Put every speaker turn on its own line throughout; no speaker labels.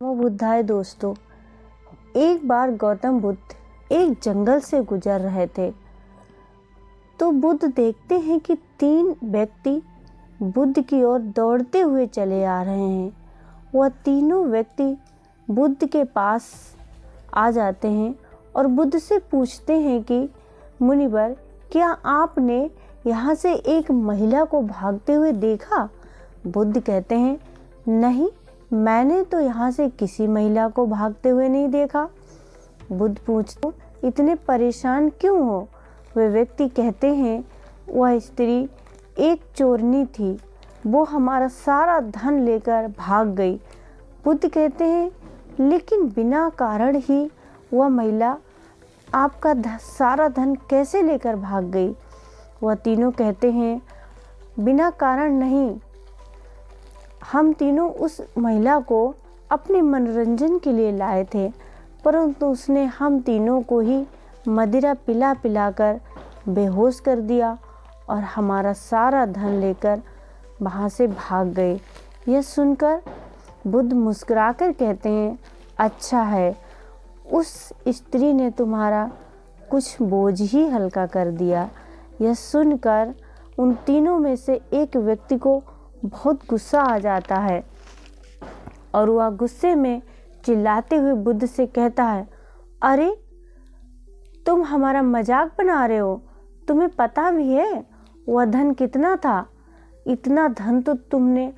नमो बुद्धाय दोस्तों। एक बार गौतम बुद्ध एक जंगल से गुजर रहे थे तो बुद्ध देखते हैं कि 3 व्यक्ति बुद्ध की ओर दौड़ते हुए चले आ रहे हैं। वह तीनों व्यक्ति बुद्ध के पास आ जाते हैं और बुद्ध से पूछते हैं कि मुनिवर, क्या आपने यहाँ से एक महिला को भागते हुए देखा? बुद्ध कहते हैं, नहीं, मैंने तो यहाँ से किसी महिला को भागते हुए नहीं देखा। बुद्ध पूछते, इतने परेशान क्यों हो? वे व्यक्ति कहते हैं, वह स्त्री एक चोरनी थी, वो हमारा सारा धन लेकर भाग गई। बुद्ध कहते हैं, लेकिन बिना कारण ही वह महिला आपका सारा धन कैसे लेकर भाग गई? वह तीनों कहते हैं, बिना कारण नहीं, हम तीनों उस महिला को अपने मनोरंजन के लिए लाए थे, परंतु उसने हम तीनों को ही मदिरा पिला पिलाकर बेहोश कर दिया और हमारा सारा धन लेकर वहाँ से भाग गए। यह सुनकर बुद्ध मुस्कुराकर कहते हैं, अच्छा है, उस स्त्री ने तुम्हारा कुछ बोझ ही हल्का कर दिया। यह सुनकर उन तीनों में से एक व्यक्ति को बहुत गुस्सा आ जाता है और वह गुस्से में चिल्लाते हुए बुद्ध से कहता है, अरे तुम हमारा मजाक बना रहे हो? तुम्हें पता भी है वह धन कितना था? इतना धन तो तुमने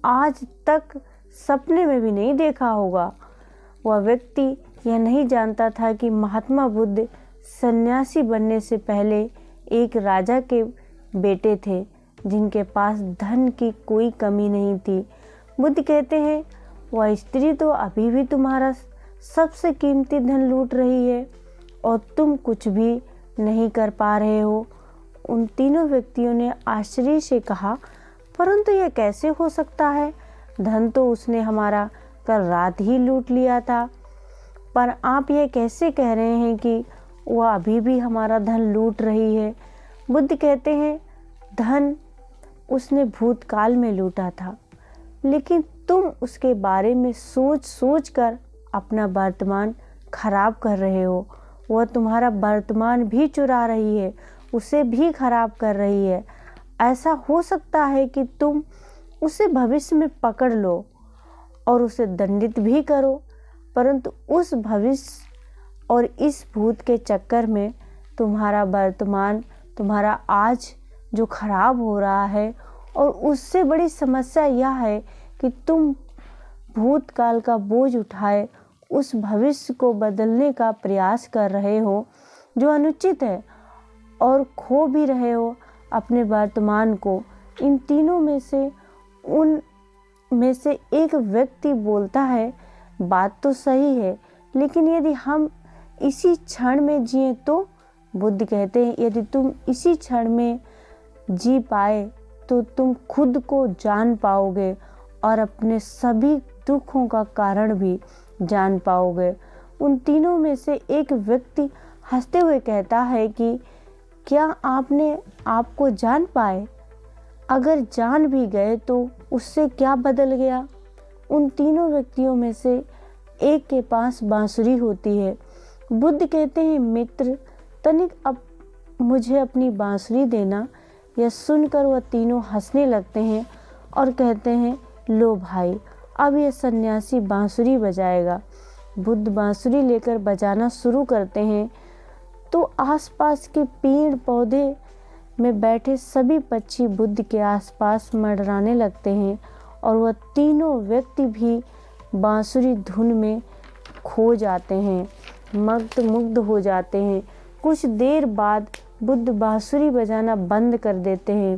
आज तक सपने में भी नहीं देखा होगा। वह व्यक्ति यह नहीं जानता था कि महात्मा बुद्ध सन्यासी बनने से पहले एक राजा के बेटे थे जिनके पास धन की कोई कमी नहीं थी। बुद्ध कहते हैं, वह स्त्री तो अभी भी तुम्हारा सबसे कीमती धन लूट रही है और तुम कुछ भी नहीं कर पा रहे हो। उन तीनों व्यक्तियों ने आश्चर्य से कहा, परंतु यह कैसे हो सकता है? धन तो उसने हमारा कल रात ही लूट लिया था, पर आप यह कैसे कह रहे हैं कि वह अभी भी हमारा धन लूट रही है? बुद्ध कहते हैं, धन उसने भूतकाल में लूटा था, लेकिन तुम उसके बारे में सोच सोच कर अपना वर्तमान खराब कर रहे हो। वह तुम्हारा वर्तमान भी चुरा रही है, उसे भी खराब कर रही है। ऐसा हो सकता है कि तुम उसे भविष्य में पकड़ लो और उसे दंडित भी करो, परंतु उस भविष्य और इस भूत के चक्कर में तुम्हारा वर्तमान, तुम्हारा आज जो खराब हो रहा है, और उससे बड़ी समस्या यह है कि तुम भूतकाल का बोझ उठाए उस भविष्य को बदलने का प्रयास कर रहे हो जो अनुचित है, और खो भी रहे हो अपने वर्तमान को। इन तीनों में से उन में से एक व्यक्ति बोलता है, बात तो सही है, लेकिन यदि हम इसी क्षण में जिए तो? बुद्ध कहते हैं, यदि तुम इसी क्षण में जी पाए तो तुम खुद को जान पाओगे और अपने सभी दुखों का कारण भी जान पाओगे। उन तीनों में से एक व्यक्ति हंसते हुए कहता है कि क्या आपने आपको जान पाए? अगर जान भी गए तो उससे क्या बदल गया? उन तीनों व्यक्तियों में से एक के पास बांसुरी होती है। बुद्ध कहते हैं, मित्र, तनिक अब मुझे अपनी बांसुरी देना। यह सुनकर वह तीनों हंसने लगते हैं और कहते हैं, लो भाई, अब यह सन्यासी बांसुरी बजाएगा। बुद्ध बांसुरी लेकर बजाना शुरू करते हैं तो आसपास के पेड़ पौधे में बैठे सभी पक्षी बुद्ध के आसपास मंडराने लगते हैं और वह तीनों व्यक्ति भी बांसुरी धुन में खो जाते हैं, मुग्ध हो जाते हैं। कुछ देर बाद बुद्ध बांसुरी बजाना बंद कर देते हैं,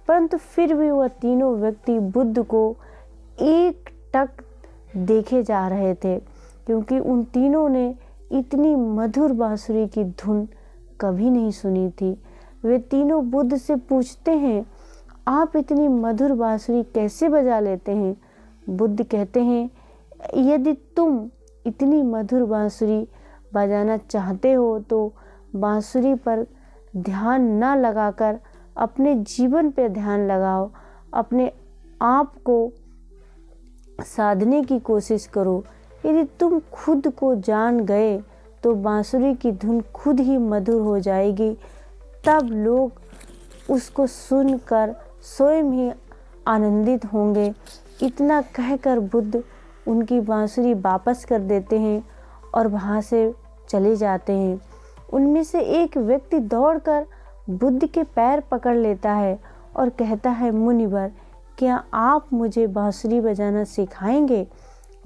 परंतु फिर भी वह तीनों व्यक्ति बुद्ध को एकटक देखे जा रहे थे, क्योंकि उन तीनों ने इतनी मधुर बांसुरी की धुन कभी नहीं सुनी थी। वे तीनों बुद्ध से पूछते हैं, आप इतनी मधुर बांसुरी कैसे बजा लेते हैं? बुद्ध कहते हैं, यदि तुम इतनी मधुर बांसुरी बजाना चाहते हो तो बांसुरी पर ध्यान न लगाकर अपने जीवन पे ध्यान लगाओ, अपने आप को साधने की कोशिश करो। यदि तुम खुद को जान गए तो बांसुरी की धुन खुद ही मधुर हो जाएगी। तब लोग उसको सुनकर स्वयं ही आनंदित होंगे। इतना कहकर बुद्ध उनकी बांसुरी वापस कर देते हैं और वहाँ से चले जाते हैं। उनमें से एक व्यक्ति दौड़कर बुद्ध के पैर पकड़ लेता है और कहता है, मुनिवर, क्या आप मुझे बांसुरी बजाना सिखाएंगे?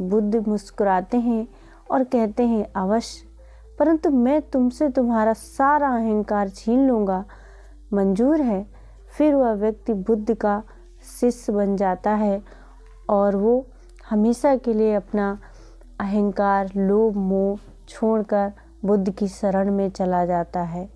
बुद्ध मुस्कुराते हैं और कहते हैं, अवश्य, परंतु मैं तुमसे तुम्हारा सारा अहंकार छीन लूँगा। मंजूर है? फिर वह व्यक्ति बुद्ध का शिष्य बन जाता है और वो हमेशा के लिए अपना अहंकार, लोभ, मोह छोड़कर बुद्ध की शरण में चला जाता है।